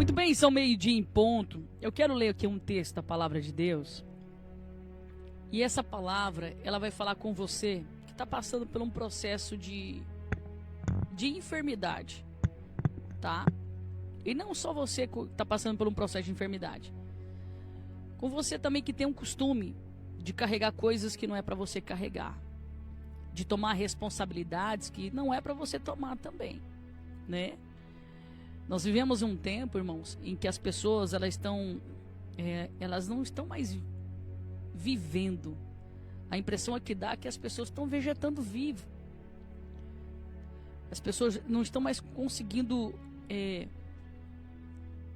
Muito bem, são meio-dia em ponto. Eu quero ler aqui um texto da palavra de Deus. E essa palavra, ela vai falar com você que está passando por um processo de enfermidade, tá? E não só você que está passando por um processo de enfermidade. Com você também que tem um costume de carregar coisas que não é para você carregar. De tomar responsabilidades que não é para você tomar também, né? Nós vivemos um tempo, irmãos, em que as pessoas elas não estão mais vivendo. A impressão é que dá que as pessoas estão vegetando vivo. As pessoas não estão mais conseguindo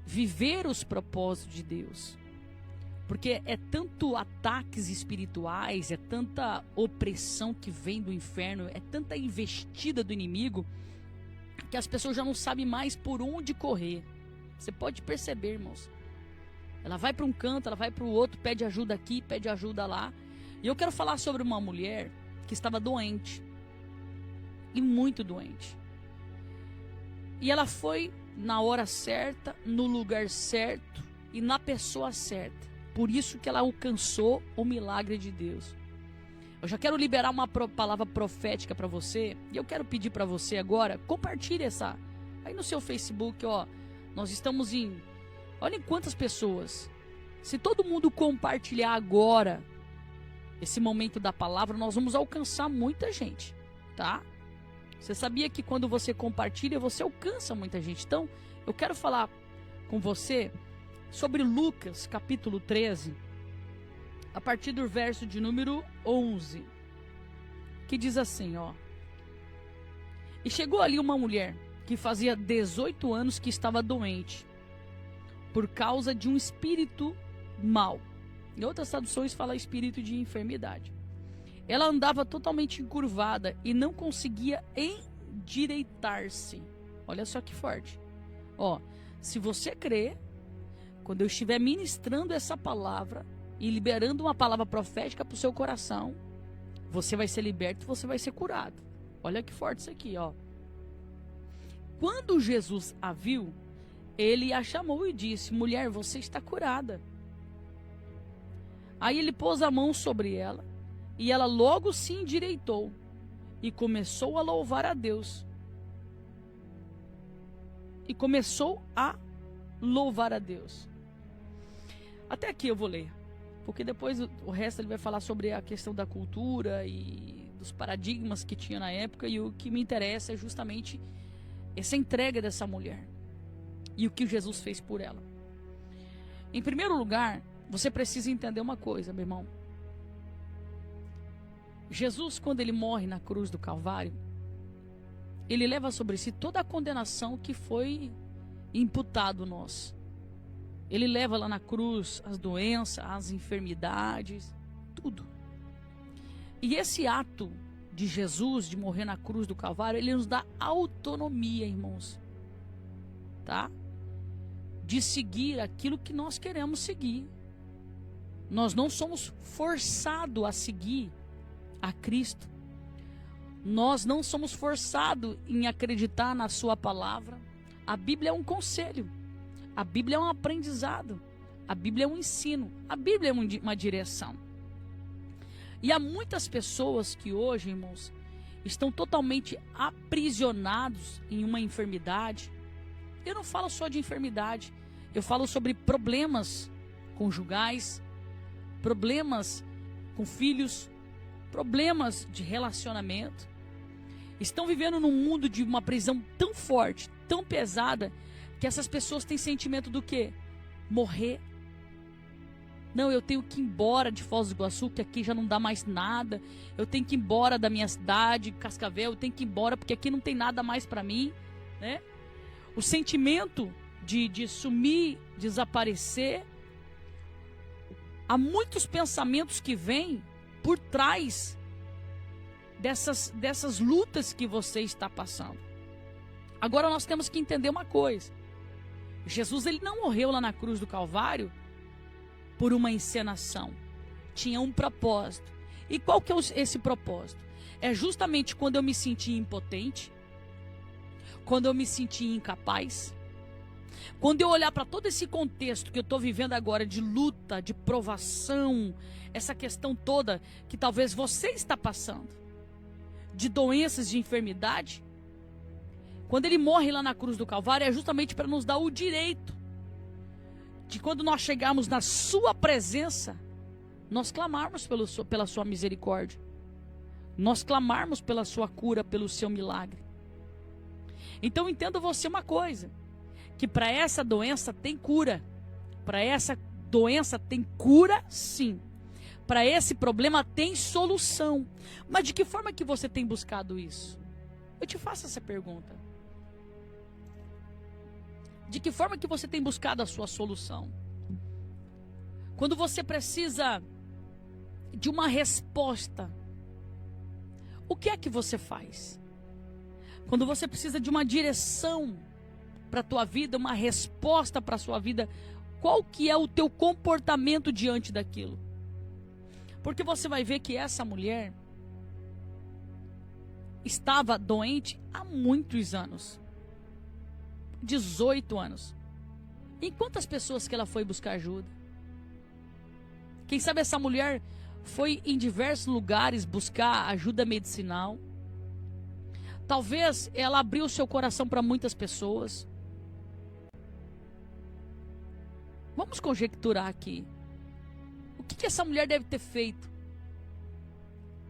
viver os propósitos de Deus. Porque é tanto ataques espirituais, é tanta opressão que vem do inferno, é tanta investida do inimigo, que as pessoas já não sabem mais por onde correr. Você pode perceber, irmãos. Ela vai para um canto, ela vai para o outro, pede ajuda aqui, pede ajuda lá. E eu quero falar sobre uma mulher que estava doente. E muito doente. E ela foi na hora certa, no lugar certo e na pessoa certa. Por isso que ela alcançou o milagre de Deus. Eu já quero liberar uma palavra profética para você. E eu quero pedir para você agora, compartilhe essa. Aí no seu Facebook, ó. Nós estamos em... Olhem quantas pessoas. Se todo mundo compartilhar agora esse momento da palavra, nós vamos alcançar muita gente, tá? Você sabia que quando você compartilha, você alcança muita gente. Então, eu quero falar com você sobre Lucas, capítulo 13, a partir do verso de número 11, que diz assim, ó. E chegou ali uma mulher que fazia 18 anos que estava doente, por causa de um espírito mau. Em outras traduções fala espírito de enfermidade. Ela andava totalmente encurvada e não conseguia endireitar-se. Olha só que forte. Ó, se você crê, quando eu estiver ministrando essa palavra e liberando uma palavra profética para o seu coração, você vai ser liberto e você vai ser curado. Olha que forte isso aqui, ó. Quando Jesus a viu, ele a chamou e disse: mulher, você está curada. Aí ele pôs a mão sobre ela e ela logo se endireitou e começou a louvar a Deus. Até aqui eu vou ler, porque depois o resto ele vai falar sobre a questão da cultura e dos paradigmas que tinha na época, e o que me interessa é justamente essa entrega dessa mulher e o que Jesus fez por ela. Em primeiro lugar, você precisa entender uma coisa, meu irmão. Jesus, quando ele morre na cruz do Calvário, ele leva sobre si toda a condenação que foi imputado nós. Ele leva lá na cruz as doenças, as enfermidades, tudo. E esse ato de Jesus, de morrer na cruz do Calvário, ele nos dá autonomia, irmãos. Tá? De seguir aquilo que nós queremos seguir. Nós não somos forçados a seguir a Cristo. Nós não somos forçados em acreditar na sua palavra. A Bíblia é um conselho. A Bíblia é um aprendizado. A Bíblia é um ensino. A Bíblia é uma direção. E há muitas pessoas que hoje, irmãos, estão totalmente aprisionados em uma enfermidade. Eu não falo só de enfermidade. Eu falo sobre problemas conjugais, problemas com filhos, problemas de relacionamento. Estão vivendo num mundo de uma prisão tão forte, tão pesada, que essas pessoas têm sentimento do quê? Morrer. Não, eu tenho que ir embora de Foz do Iguaçu, que aqui já não dá mais nada. Eu tenho que ir embora da minha cidade, Cascavel. Eu tenho que ir embora porque aqui não tem nada mais para mim, né? O sentimento de sumir, desaparecer. Há muitos pensamentos que vêm por trás dessas lutas que você está passando. Agora nós temos que entender uma coisa. Jesus, ele não morreu lá na cruz do Calvário por uma encenação. Tinha um propósito. E qual que é esse propósito? É justamente quando eu me senti impotente, quando eu me senti incapaz, Quando eu olhar para todo esse contexto que eu estou vivendo agora de luta, de provação, essa questão toda que talvez você está passando, de doenças, de enfermidade, quando ele morre lá na cruz do Calvário é justamente para nos dar o direito de, quando nós chegarmos na sua presença, nós clamarmos pela sua misericórdia, nós clamarmos pela sua cura, pelo seu milagre. Então entenda você uma coisa, que para essa doença tem cura, para essa doença tem cura sim, para esse problema tem solução. Mas de que forma que você tem buscado isso? Eu te faço essa pergunta. De que forma que você tem buscado a sua solução? Quando você precisa de uma resposta, o que é que você faz? Quando você precisa de uma direção para a tua vida, uma resposta para a sua vida, qual que é o teu comportamento diante daquilo? Porque você vai ver que essa mulher estava doente há muitos anos. 18 anos. Em quantas pessoas que ela foi buscar ajuda? Quem sabe essa mulher foi em diversos lugares buscar ajuda medicinal. Talvez ela abriu seu coração para muitas pessoas. Vamos conjecturar aqui. O que essa mulher deve ter feito?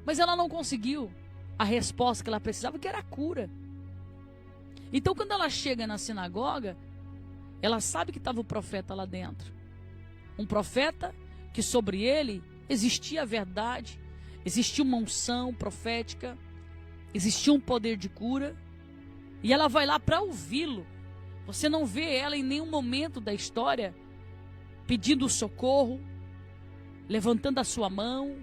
Mas ela não conseguiu a resposta que ela precisava, que era a cura. Então quando ela chega na sinagoga, ela sabe que estava o profeta lá dentro. Um profeta que sobre ele existia a verdade, existia uma unção profética, existia um poder de cura. E ela vai lá para ouvi-lo. Você não vê ela em nenhum momento da história pedindo socorro, levantando a sua mão,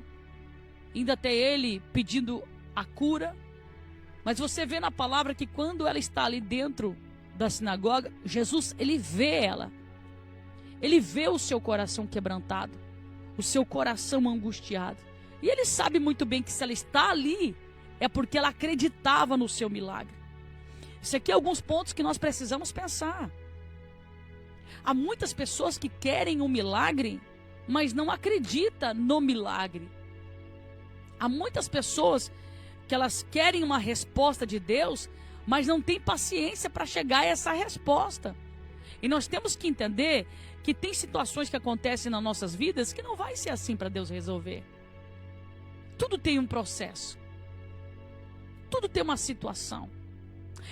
indo até ele pedindo a cura. Mas você vê na palavra que quando ela está ali dentro da sinagoga, Jesus, ele vê ela. Ele vê o seu coração quebrantado, o seu coração angustiado. E ele sabe muito bem que se ela está ali, é porque ela acreditava no seu milagre. Isso aqui é alguns pontos que nós precisamos pensar. Há muitas pessoas que querem um milagre, mas não acreditam no milagre. Há muitas pessoas que elas querem uma resposta de Deus, mas não têm paciência para chegar a essa resposta. E nós temos que entender que tem situações que acontecem nas nossas vidas que não vai ser assim para Deus resolver. Tudo tem um processo. Tudo tem uma situação.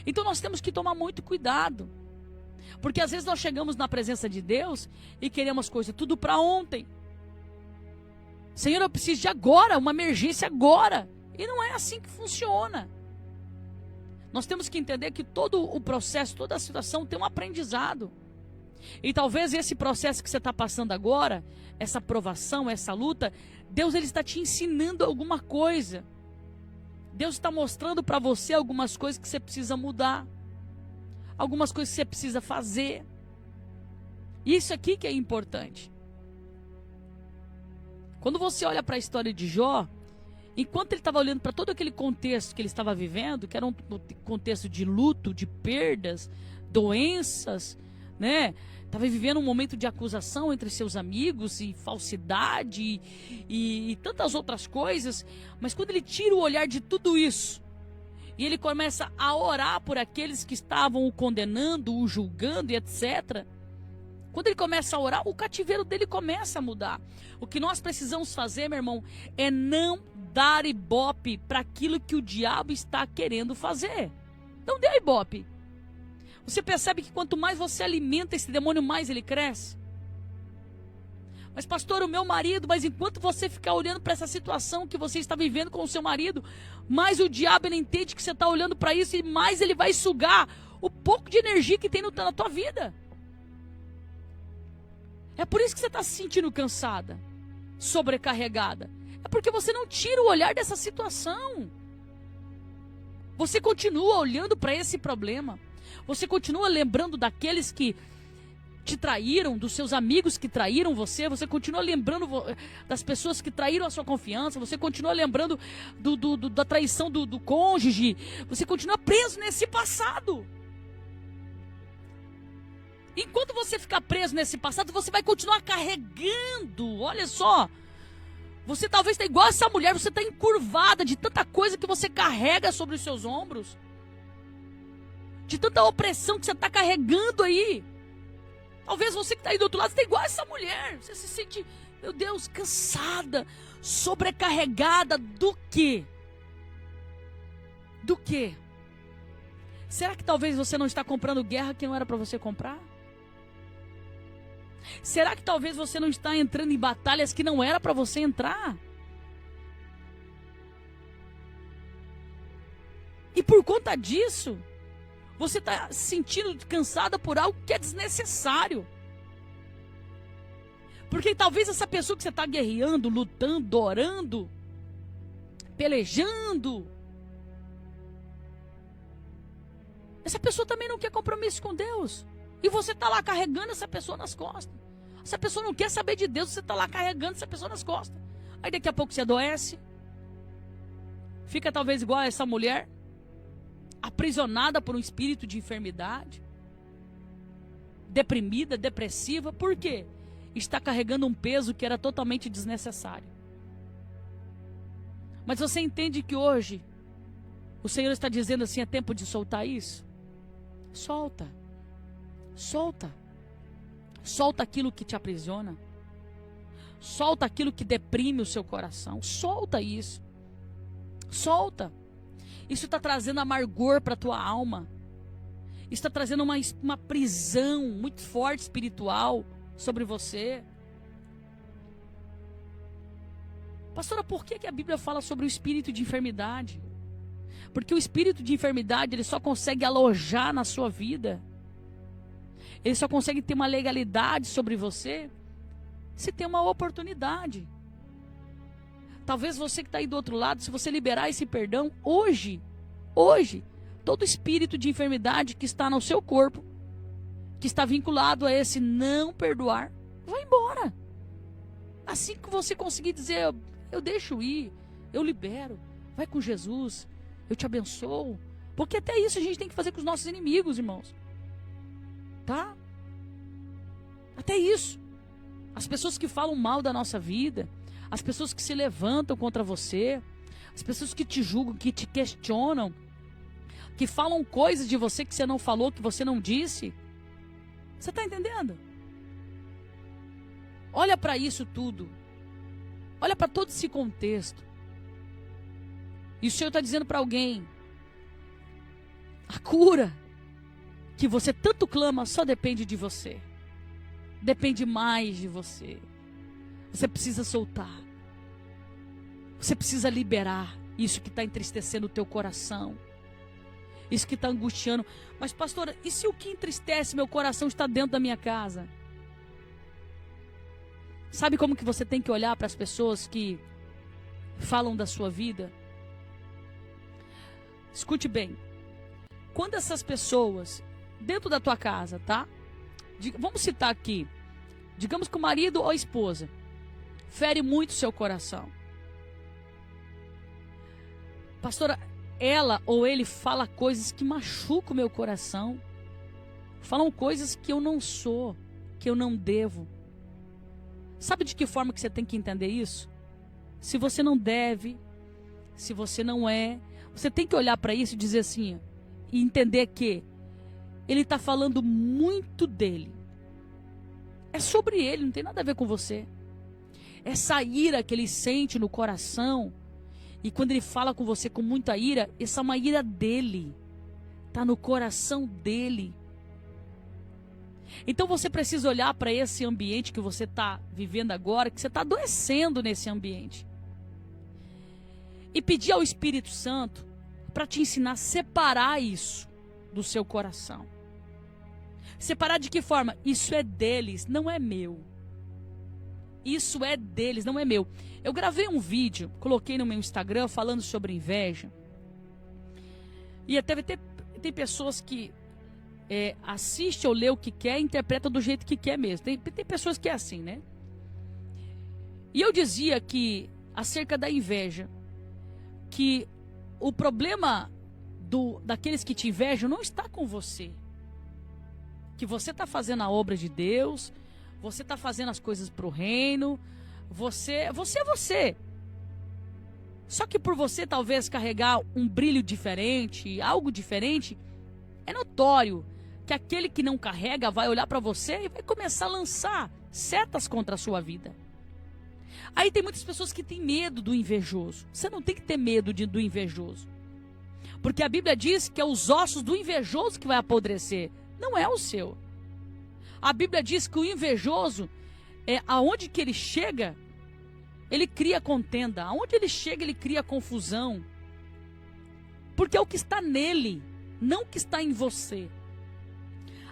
Então nós temos que tomar muito cuidado. Porque às vezes nós chegamos na presença de Deus e queremos coisas tudo para ontem. Senhor, eu preciso de agora, uma emergência agora. E não é assim que funciona. Nós temos que entender que todo o processo, toda a situação tem um aprendizado. E talvez esse processo que você está passando agora, essa provação, essa luta, Deus ele está te ensinando alguma coisa. Deus está mostrando para você algumas coisas que você precisa mudar. Algumas coisas que você precisa fazer. Isso aqui que é importante. Quando você olha para a história de Jó, enquanto ele estava olhando para todo aquele contexto que ele estava vivendo, que era um contexto de luto, de perdas, doenças, né? Estava vivendo um momento de acusação entre seus amigos e falsidade e tantas outras coisas. Mas quando ele tira o olhar de tudo isso e ele começa a orar por aqueles que estavam o condenando, o julgando e etc. Quando ele começa a orar, o cativeiro dele começa a mudar. O que nós precisamos fazer, meu irmão, é não dar ibope para aquilo que o diabo está querendo fazer. Não dê ibope. Você percebe que quanto mais você alimenta esse demônio, mais ele cresce. Mas pastor, o meu marido, mas enquanto você ficar olhando para essa situação que você está vivendo com o seu marido, mais o diabo ele entende que você está olhando para isso e mais ele vai sugar o pouco de energia que tem na tua vida. É por isso que você está se sentindo cansada, sobrecarregada. É porque você não tira o olhar dessa situação. Você continua olhando para esse problema. Você continua lembrando daqueles que te traíram, dos seus amigos que traíram você. Você continua lembrando das pessoas que traíram a sua confiança. Você continua lembrando da traição do cônjuge. Você continua preso nesse passado. Enquanto você ficar preso nesse passado, você vai continuar carregando. Olha só. Você talvez está igual essa mulher, você está encurvada de tanta coisa que você carrega sobre os seus ombros. De tanta opressão que você está carregando aí. Talvez você que está aí do outro lado, está igual essa mulher. Você se sente, meu Deus, cansada, sobrecarregada do quê? Do quê? Será que talvez você não está comprando guerra que não era para você comprar? Será que talvez você não está entrando em batalhas que não era para você entrar? E por conta disso, você está se sentindo cansada por algo que é desnecessário. Porque talvez essa pessoa que você está guerreando, lutando, orando, pelejando, essa pessoa também não quer compromisso com Deus. E você está lá carregando essa pessoa nas costas. Essa pessoa não quer saber de Deus, você está lá carregando essa pessoa nas costas. Aí daqui a pouco você adoece. Fica talvez igual a essa mulher, aprisionada por um espírito de enfermidade. Deprimida, depressiva. Por quê? Está carregando um peso que era totalmente desnecessário. Mas você entende que hoje o Senhor está dizendo assim, é tempo de soltar isso? Solta. Solta. Solta aquilo que te aprisiona. Solta aquilo que deprime o seu coração. Solta isso. Solta. Isso está trazendo amargor para a tua alma. Isso está trazendo uma prisão muito forte espiritual sobre você. Pastora, por que a Bíblia fala sobre o espírito de enfermidade? Porque o espírito de enfermidade, ele só consegue alojar na sua vida. Ele só consegue ter uma legalidade sobre você se tem uma oportunidade. Talvez você que está aí do outro lado, se você liberar esse perdão, hoje, todo espírito de enfermidade que está no seu corpo, que está vinculado a esse não perdoar, vai embora. Assim que você conseguir dizer, eu deixo ir, eu libero, vai com Jesus, eu te abençoo. Porque até isso a gente tem que fazer com os nossos inimigos, irmãos. Tá? Até isso. As pessoas que falam mal da nossa vida, as pessoas que se levantam contra você, as pessoas que te julgam, que te questionam, que falam coisas de você que você não falou, que você não disse. Você está entendendo? Olha para isso tudo. Olha para todo esse contexto. E o Senhor está dizendo para alguém, a cura que você tanto clama só depende de você. Depende mais de você. Você precisa soltar. Você precisa liberar isso que está entristecendo o teu coração. Isso que está angustiando. Mas pastora, e se o que entristece meu coração está dentro da minha casa? Sabe como que você tem que olhar para as pessoas que falam da sua vida? Escute bem. Quando essas pessoas, dentro da tua casa, tá? Vamos citar aqui. Digamos que o marido ou a esposa fere muito o seu coração. Pastora, ela ou ele fala coisas que machucam o meu coração. Falam coisas que eu não sou, que eu não devo. Sabe de que forma que você tem que entender isso? Se você não deve, se você não é, você tem que olhar para isso e dizer assim, e entender que ele está falando muito dele. É sobre ele, não tem nada a ver com você. Essa ira que ele sente no coração, e quando ele fala com você com muita ira, essa é uma ira dele. Está no coração dele. Então você precisa olhar para esse ambiente que você está vivendo agora, que você está adoecendo nesse ambiente. E pedir ao Espírito Santo para te ensinar a separar isso do seu coração. Separar de que forma? Isso é deles, não é meu. Isso é deles, não é meu. Eu gravei um vídeo, coloquei no meu Instagram falando sobre inveja. E até tem pessoas que assiste ou lê o que quer e interpreta do jeito que quer mesmo. Tem pessoas que é assim, né? E eu dizia que, acerca da inveja, que o problema daqueles que te invejam não está com você. que você está fazendo a obra de Deus, você está fazendo as coisas para o reino, você é você. Só que por você talvez carregar um brilho diferente, algo diferente, é notório que aquele que não carrega vai olhar para você e vai começar a lançar setas contra a sua vida. Aí tem muitas pessoas que têm medo do invejoso. Você não tem que ter medo do invejoso. Porque a Bíblia diz que é os ossos do invejoso que vai apodrecer, não é o seu. A Bíblia diz que o invejoso, aonde que ele chega, ele cria contenda. Aonde ele chega, ele cria confusão. Porque é o que está nele, não o que está em você.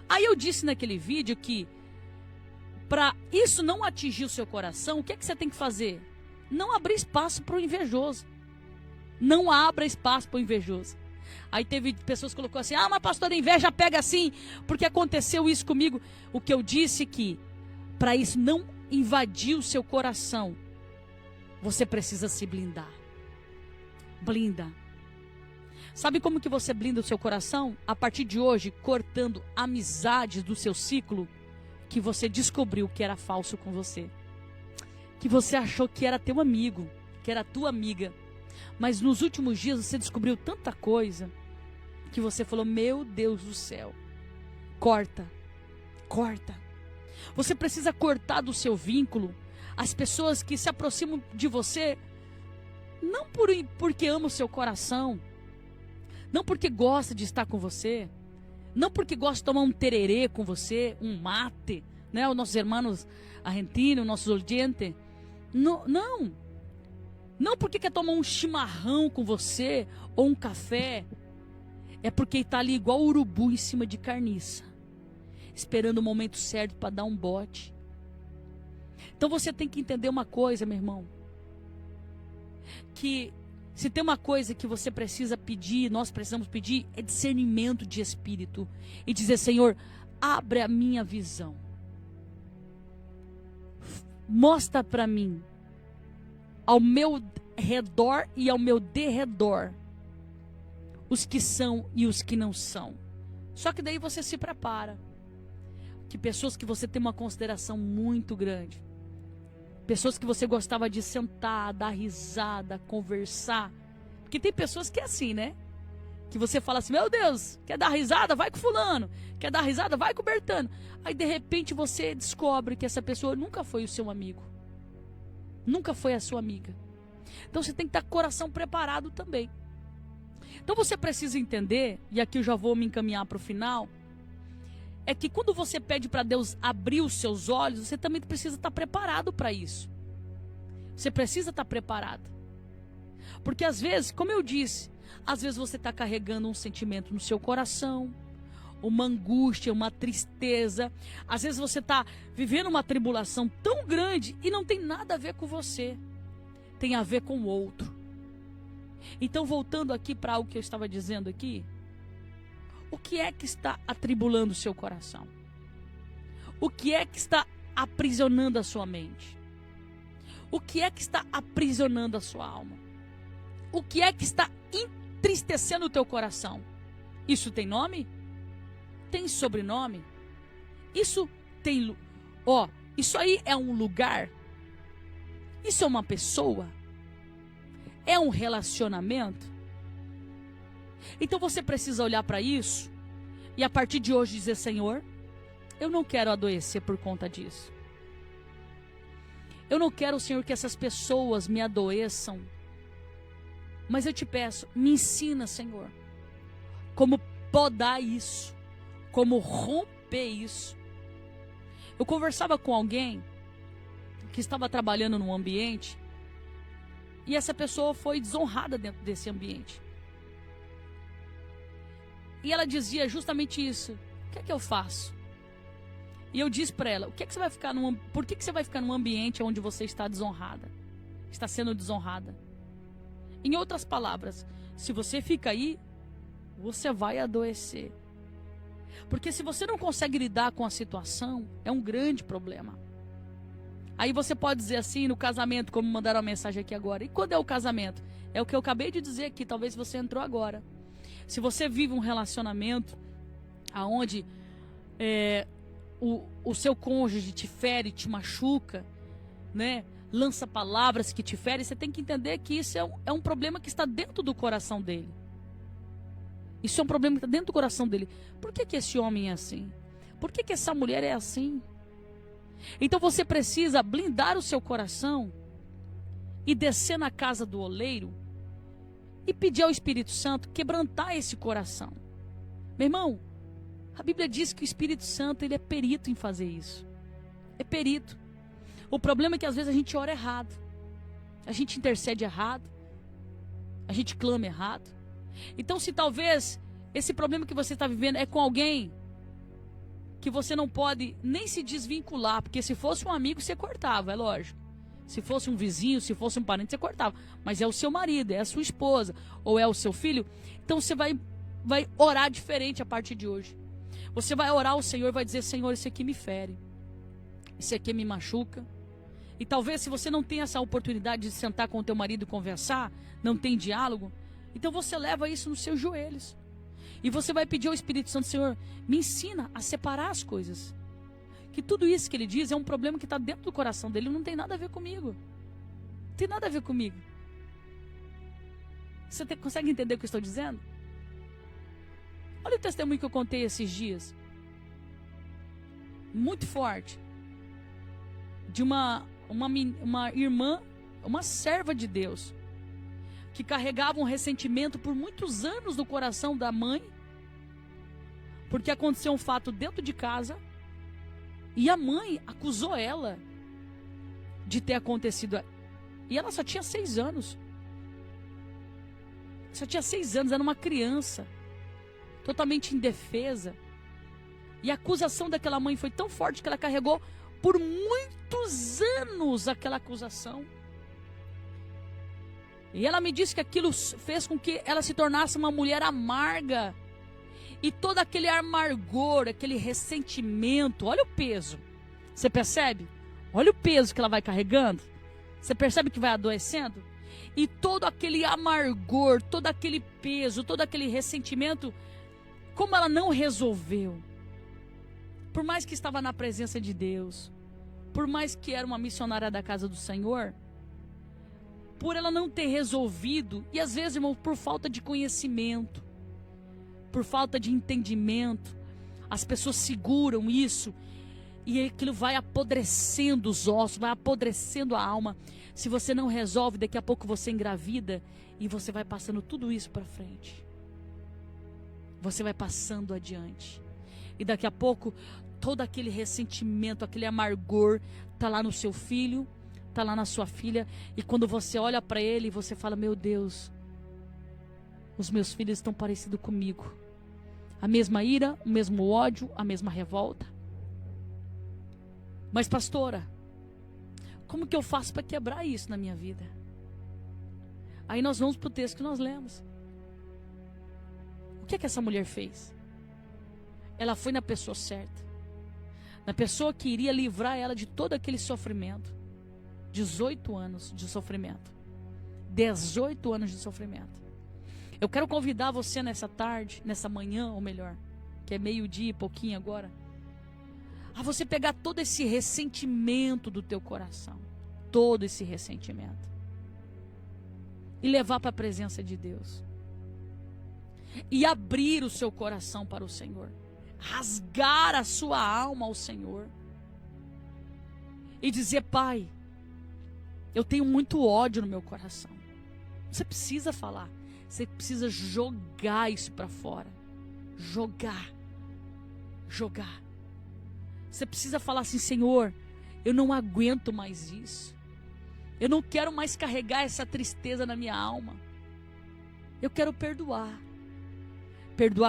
Aí eu disse naquele vídeo que para isso não atingir o seu coração, o que é que você tem que fazer? Não abrir espaço para o invejoso. Não abra espaço para o invejoso. Aí teve pessoas que colocou assim: mas pastor, a inveja pega assim, porque aconteceu isso comigo. O que eu disse que, para isso não invadir o seu coração, você precisa se blindar. Blinda. Sabe como que você blinda o seu coração? A partir de hoje, cortando amizades do seu ciclo, que você descobriu que era falso com você. Que você achou que era teu amigo, que era tua amiga. Mas nos últimos dias você descobriu tanta coisa, que você falou: meu Deus do céu. Corta. Corta. Você precisa cortar do seu vínculo as pessoas que se aproximam de você, não porque amam o seu coração, não porque gosta de estar com você, não porque gosta de tomar um tererê com você, um mate, né? Os nossos irmãos argentinos, nossos oyentes. Não. Não porque quer tomar um chimarrão com você ou um café. É porque está ali igual urubu em cima de carniça, esperando o momento certo para dar um bote. Então você tem que entender uma coisa, meu irmão, que se tem uma coisa que você precisa pedir, nós precisamos pedir, é discernimento de espírito. E dizer: Senhor, abre a minha visão. Mostra para mim, ao meu redor e ao meu derredor, os que são e os que não são. Só que daí você se prepara. Que pessoas que você tem uma consideração muito grande, pessoas que você gostava de sentar, dar risada, conversar. Porque tem pessoas que é assim, né? Que você fala assim: meu Deus, quer dar risada? Vai com fulano. Quer dar risada? Vai com o Bertano. Aí de repente você descobre que essa pessoa nunca foi o seu amigo. Nunca foi a sua amiga. Então você tem que estar com o coração preparado também. Então você precisa entender, e aqui eu já vou me encaminhar para o final, é que quando você pede para Deus abrir os seus olhos, você também precisa estar preparado para isso. Você precisa estar preparado. Porque às vezes, como eu disse, às vezes você está carregando um sentimento no seu coração, uma angústia, uma tristeza. Às vezes você está vivendo uma tribulação tão grande e não tem nada a ver com você. Tem a ver com o outro. Então, voltando aqui para algo que eu estava dizendo aqui, o que é que está atribulando o seu coração? O que é que está aprisionando a sua mente? O que é que está aprisionando a sua alma? O que é que está entristecendo o teu coração? Isso tem nome? Tem sobrenome? Isso tem... isso aí é um lugar? Isso é uma pessoa? É um relacionamento? Então você precisa olhar para isso e a partir de hoje dizer: Senhor, eu não quero adoecer por conta disso. Eu não quero, Senhor, que essas pessoas me adoeçam. Mas eu te peço, me ensina, Senhor, como podar isso, como romper isso. Eu conversava com alguém que estava trabalhando num ambiente e essa pessoa foi desonrada dentro desse ambiente. E ela dizia justamente isso: o que é que eu faço? E eu disse para ela: por que você vai ficar num ambiente onde você está desonrada? Está sendo desonrada. Em outras palavras, se você fica aí, você vai adoecer. Porque se você não consegue lidar com a situação, é um grande problema. Aí você pode dizer assim, no casamento, como mandaram a mensagem aqui agora: e quando é o casamento? É o que eu acabei de dizer aqui, talvez você entrou agora. Se você vive um relacionamento onde o seu cônjuge te fere, te machuca, né? Lança palavras que te ferem, você tem que entender que isso é um problema que está dentro do coração dele. Isso é um problema que está dentro do coração dele. Por que esse homem é assim? Por que essa mulher é assim? Então você precisa blindar o seu coração e descer na casa do oleiro e pedir ao Espírito Santo quebrantar esse coração. Meu irmão, a Bíblia diz que o Espírito Santo, ele é perito em fazer isso. É perito. O problema é que às vezes a gente ora errado. A gente intercede errado. A gente clama errado. Então, se talvez esse problema que você está vivendo é com alguém que você não pode nem se desvincular, porque se fosse um amigo você cortava, é lógico. Se fosse um vizinho, se fosse um parente, você cortava. Mas é o seu marido, é a sua esposa, ou é o seu filho. Então você vai orar diferente a partir de hoje. Você vai orar ao Senhor e vai dizer: Senhor, isso aqui me fere. Isso aqui me machuca. E talvez se você não tem essa oportunidade de sentar com o teu marido e conversar, não tem diálogo, então você leva isso nos seus joelhos. E você vai pedir ao Espírito Santo: Senhor, me ensina a separar as coisas. Que tudo isso que ele diz é um problema que está dentro do coração dele, não tem nada a ver comigo. Não tem nada a ver comigo. Você consegue entender o que eu estou dizendo? Olha o testemunho que eu contei esses dias. Muito forte. De uma irmã, uma serva de Deus, que carregava um ressentimento por muitos anos no coração da mãe, porque aconteceu um fato dentro de casa, e a mãe acusou ela de ter acontecido. E ela só tinha 6 anos. Só tinha 6 anos, era uma criança, totalmente indefesa. E a acusação daquela mãe foi tão forte que ela carregou por muitos anos aquela acusação. E ela me disse que aquilo fez com que ela se tornasse uma mulher amarga. E todo aquele amargor, aquele ressentimento, olha o peso. Você percebe? Olha o peso que ela vai carregando. Você percebe que vai adoecendo? E todo aquele amargor, todo aquele peso, todo aquele ressentimento, como ela não resolveu. Por mais que estava na presença de Deus, por mais que era uma missionária da casa do Senhor, por ela não ter resolvido, e às vezes, irmão, por falta de conhecimento, por falta de entendimento, as pessoas seguram isso, e aquilo vai apodrecendo os ossos, vai apodrecendo a alma. Se você não resolve, daqui a pouco você engravida, e você vai passando tudo isso para frente. Você vai passando adiante. E daqui a pouco, todo aquele ressentimento, aquele amargor, está lá no seu filho, está lá na sua filha. E quando você olha para ele, você fala: meu Deus, os meus filhos estão parecidos comigo. A mesma ira, o mesmo ódio, a mesma revolta. Mas pastora, como que eu faço para quebrar isso na minha vida? Aí nós vamos para o texto que nós lemos. O que é que essa mulher fez? Ela foi na pessoa certa, na pessoa que iria livrar ela de todo aquele sofrimento. 18 anos de sofrimento, 18 anos de sofrimento. Eu quero convidar você nessa tarde, nessa manhã, ou melhor, que é meio-dia e pouquinho agora, a você pegar todo esse ressentimento do teu coração, todo esse ressentimento, e levar para a presença de Deus, e abrir o seu coração para o Senhor, rasgar a sua alma ao Senhor, e dizer: Pai, eu tenho muito ódio no meu coração. Você precisa falar, você precisa jogar isso para fora, jogar. Você precisa falar assim: Senhor, eu não aguento mais isso, eu não quero mais carregar essa tristeza na minha alma, eu quero perdoar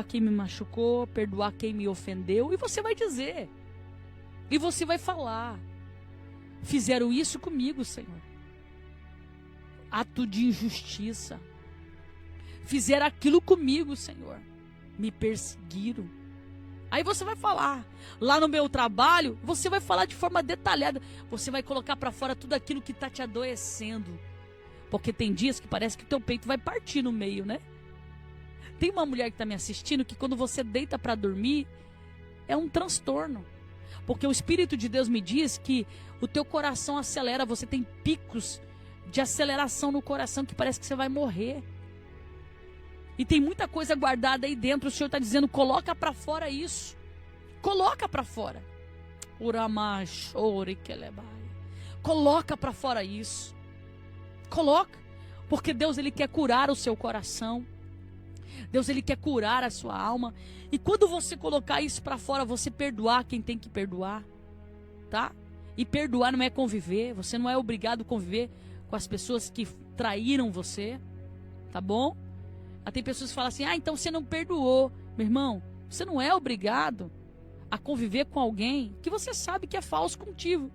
quem me machucou, perdoar quem me ofendeu. E você vai dizer, e você vai falar: fizeram isso comigo, Senhor, ato de injustiça, fizeram aquilo comigo, Senhor, me perseguiram. Aí você vai falar, lá no meu trabalho, você vai falar de forma detalhada, você vai colocar para fora tudo aquilo que está te adoecendo, porque tem dias que parece que o teu peito vai partir no meio, né? Tem uma mulher que está me assistindo que quando você deita para dormir, é um transtorno. Porque o Espírito de Deus me diz que o teu coração acelera, você tem picos de aceleração no coração que parece que você vai morrer. E tem muita coisa guardada aí dentro. O Senhor está dizendo, coloca para fora isso. Coloca para fora. Coloca para fora isso. Coloca. Porque Deus, Ele quer curar o seu coração. Deus, Ele quer curar a sua alma. E quando você colocar isso para fora, você perdoar quem tem que perdoar. Tá? E perdoar não é conviver. Você não é obrigado a conviver com as pessoas que traíram você. Tá bom? Tem pessoas que falam assim, então você não perdoou. Meu irmão, você não é obrigado a conviver com alguém que você sabe que é falso contigo.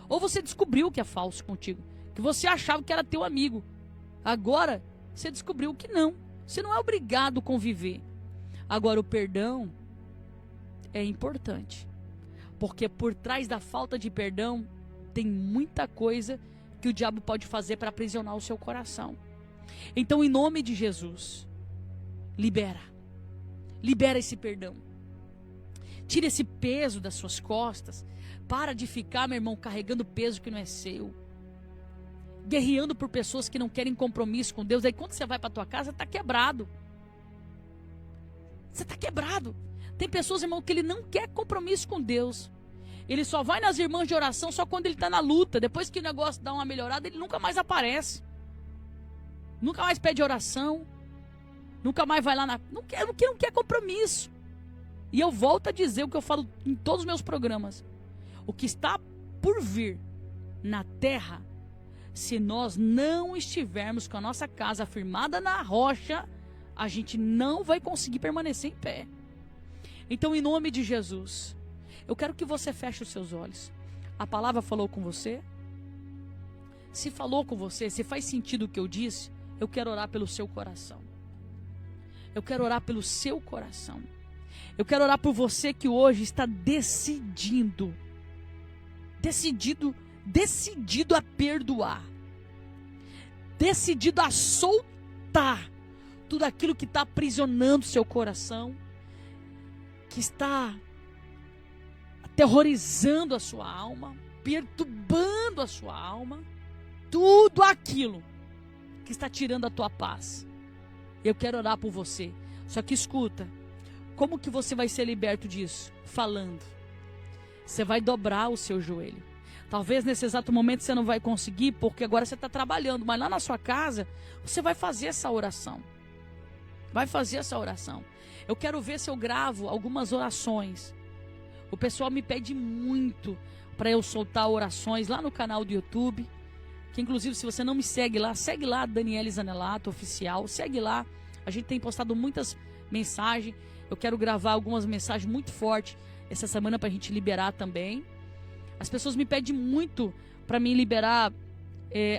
Ou você descobriu que é falso contigo. Que você achava que era teu amigo. Agora, você descobriu que não. Você não é obrigado a conviver. Agora, o perdão é importante. Porque por trás da falta de perdão, tem muita coisa que o diabo pode fazer para aprisionar o seu coração. Então, em nome de Jesus, libera esse perdão. Tira esse peso das suas costas. Para de ficar, meu irmão, carregando peso que não é seu. Guerreando por pessoas que não querem compromisso com Deus. Aí quando você vai para tua casa, está quebrado. Você está quebrado. Tem pessoas, irmão, que ele não quer compromisso com Deus. Ele só vai nas irmãs de oração só quando ele está na luta. Depois que o negócio dá uma melhorada, ele nunca mais aparece. Nunca mais pede oração. Nunca mais vai lá na... Não quer compromisso. E eu volto a dizer o que eu falo em todos os meus programas. O que está por vir na terra, se nós não estivermos com a nossa casa firmada na rocha, a gente não vai conseguir permanecer em pé. Então, em nome de Jesus, eu quero que você feche os seus olhos. A palavra falou com você? Se falou com você, se faz sentido o que eu disse, eu quero orar pelo seu coração. Eu quero orar pelo seu coração. Eu quero orar por você que hoje está decidido a perdoar. Decidido a soltar tudo aquilo que está aprisionando seu coração, que está aterrorizando a sua alma, perturbando a sua alma, tudo aquilo que está tirando a tua paz. Eu quero orar por você. Só que escuta, como que você vai ser liberto disso? Falando. Você vai dobrar o seu joelho. Talvez nesse exato momento você não vai conseguir, porque agora você está trabalhando, mas lá na sua casa, você vai fazer essa oração. Vai fazer essa oração. Eu quero ver se eu gravo algumas orações. O pessoal me pede muito para eu soltar orações lá no canal do YouTube. Que inclusive, se você não me segue lá, Daniele Zanelato Oficial, segue lá. A gente tem postado muitas mensagens. Eu quero gravar algumas mensagens muito fortes essa semana para a gente liberar também. As pessoas me pedem muito para mim liberar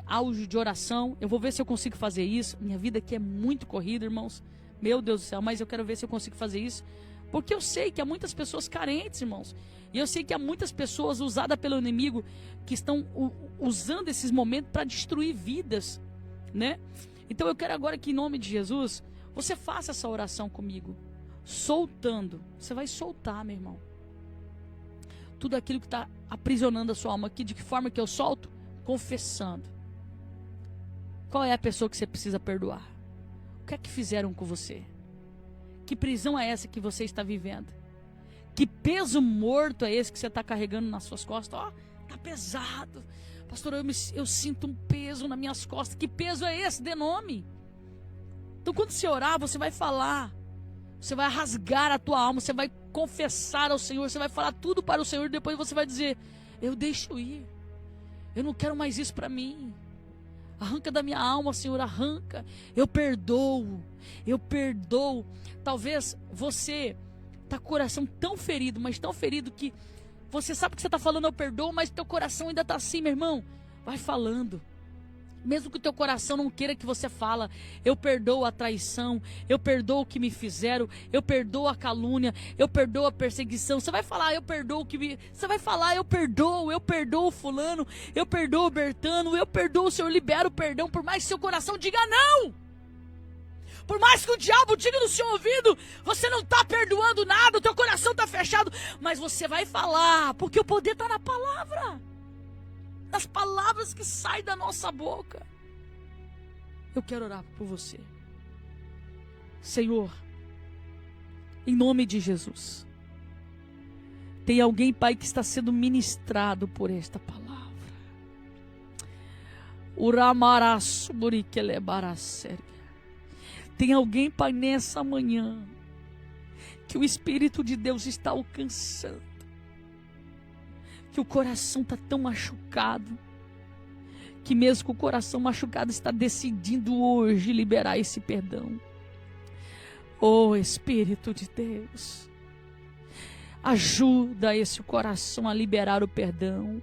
áudio de oração. Eu vou ver se eu consigo fazer isso. Minha vida aqui é muito corrida, irmãos. Meu Deus do céu, mas eu quero ver se eu consigo fazer isso. Porque eu sei que há muitas pessoas carentes, irmãos. E eu sei que há muitas pessoas usadas pelo inimigo que estão usando esses momentos para destruir vidas, né? Então eu quero agora que em nome de Jesus, você faça essa oração comigo. Soltando. Você vai soltar, meu irmão. Tudo aquilo que está aprisionando a sua alma aqui. De que forma que eu solto? Confessando. Qual é a pessoa que você precisa perdoar? O que é que fizeram com você? Que prisão é essa que você está vivendo? Que peso morto é esse que você está carregando nas suas costas? Tá pesado. Pastor, eu sinto um peso nas minhas costas. Que peso é esse? Dê nome. Então quando você orar, você vai falar. Você vai rasgar a tua alma. Você vai confessar ao Senhor. Você vai falar tudo para o Senhor. Depois você vai dizer, eu deixo ir. Eu não quero mais isso para mim. Arranca da minha alma, Senhor, arranca. Eu perdoo. Eu perdoo. Talvez você está com o coração tão ferido, mas tão ferido que você sabe que você está falando eu perdoo, mas teu coração ainda está assim, meu irmão. Vai falando. Mesmo que o teu coração não queira que você fala, eu perdoo a traição, eu perdoo o que me fizeram, eu perdoo a calúnia, eu perdoo a perseguição. Você vai falar, eu perdoo o que me... Você vai falar, eu perdoo o fulano, eu perdoo o Bertano, eu perdoo, o Senhor libera o perdão, por mais que seu coração diga não. Por mais que o diabo diga no seu ouvido, você não está perdoando nada, o teu coração está fechado, mas você vai falar, porque o poder está na palavra. Nas palavras que saem da nossa boca. Eu quero orar por você. Senhor, em nome de Jesus, tem alguém, Pai, que está sendo ministrado por esta palavra. Tem alguém, Pai, nessa manhã, que o Espírito de Deus está alcançando, que o coração está tão machucado, que mesmo com o coração machucado está decidindo hoje liberar esse perdão. Oh, Espírito de Deus, ajuda esse coração a liberar o perdão.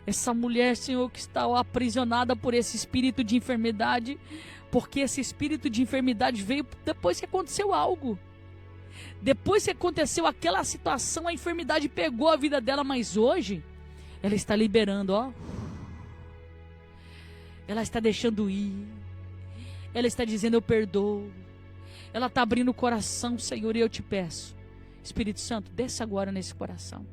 Essa mulher, Senhor, que está aprisionada por esse espírito de enfermidade, porque esse espírito de enfermidade veio depois que aconteceu algo. Depois que aconteceu aquela situação, a enfermidade pegou a vida dela, mas hoje ela está liberando, ó. Ela está deixando ir. Ela está dizendo, eu perdoo. Ela está abrindo o coração, Senhor, e eu te peço, Espírito Santo, desça agora nesse coração.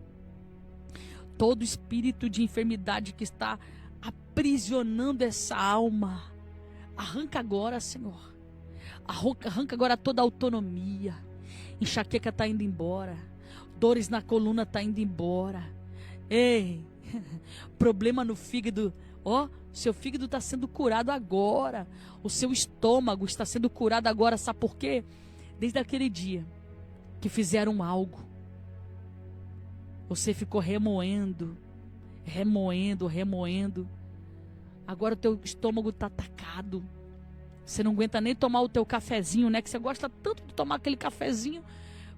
Todo espírito de enfermidade que está aprisionando essa alma, arranca agora, Senhor. Arranca agora toda a autonomia. Enxaqueca está indo embora. Dores na coluna está indo embora. Ei, problema no fígado, ó, seu fígado está sendo curado agora. O seu estômago está sendo curado agora. Sabe por quê? Desde aquele dia que fizeram algo, você ficou remoendo. Agora o teu estômago está atacado. Você não aguenta nem tomar o teu cafezinho, né? Que você gosta tanto de tomar aquele cafezinho,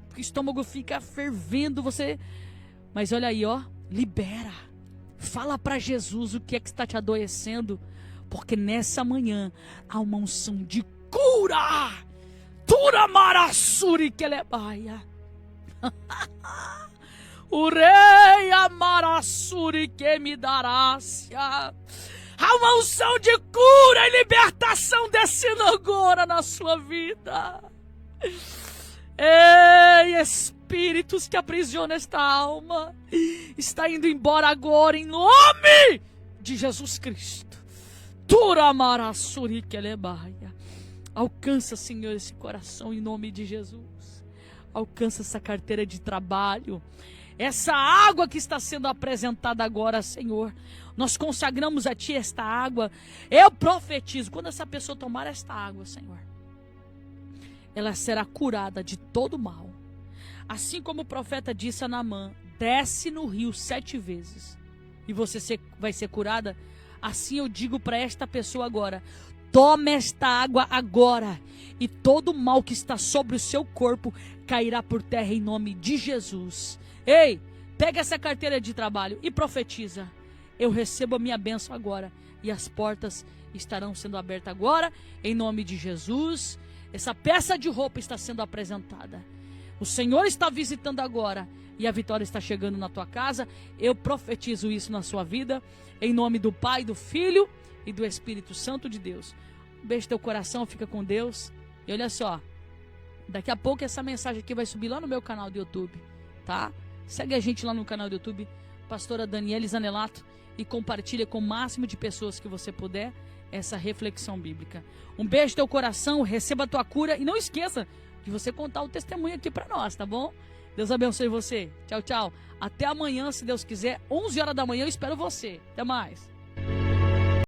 porque o estômago fica fervendo, Mas olha aí, ó, libera. Fala para Jesus o que é que está te adoecendo, porque nessa manhã há uma unção de cura. Tura marassuri que lebaia. O rei amarassuri que me darás. Há uma unção de cura e libertação descendo agora na sua vida. Ei, espíritos que aprisionam esta alma, está indo embora agora em nome de Jesus Cristo. Turamarassuri que lebaia. Alcança, Senhor, esse coração em nome de Jesus. Alcança essa carteira de trabalho. Essa água que está sendo apresentada agora, Senhor, nós consagramos a Ti esta água. Eu profetizo, quando essa pessoa tomar esta água, Senhor, ela será curada de todo mal. Assim como o profeta disse a Naamã, desce no rio 7 vezes e você vai ser curada. Assim eu digo para esta pessoa agora, tome esta água agora e todo mal que está sobre o seu corpo cairá por terra em nome de Jesus. Ei, pega essa carteira de trabalho e profetiza. Eu recebo a minha bênção agora e as portas estarão sendo abertas agora em nome de Jesus. Essa peça de roupa está sendo apresentada. O Senhor está visitando agora e a vitória está chegando na tua casa. Eu profetizo isso na sua vida em nome do Pai, do Filho e do Espírito Santo de Deus. Beijo teu coração, fica com Deus. E olha só, daqui a pouco essa mensagem aqui vai subir lá no meu canal do YouTube, tá? Segue a gente lá no canal do YouTube, pastora Daniele Zanelato, e compartilha com o máximo de pessoas que você puder essa reflexão bíblica. Um beijo no teu coração, receba a tua cura e não esqueça de você contar o testemunho aqui para nós, tá bom? Deus abençoe você. Tchau, tchau. Até amanhã, se Deus quiser, 11 horas da manhã, eu espero você. Até mais.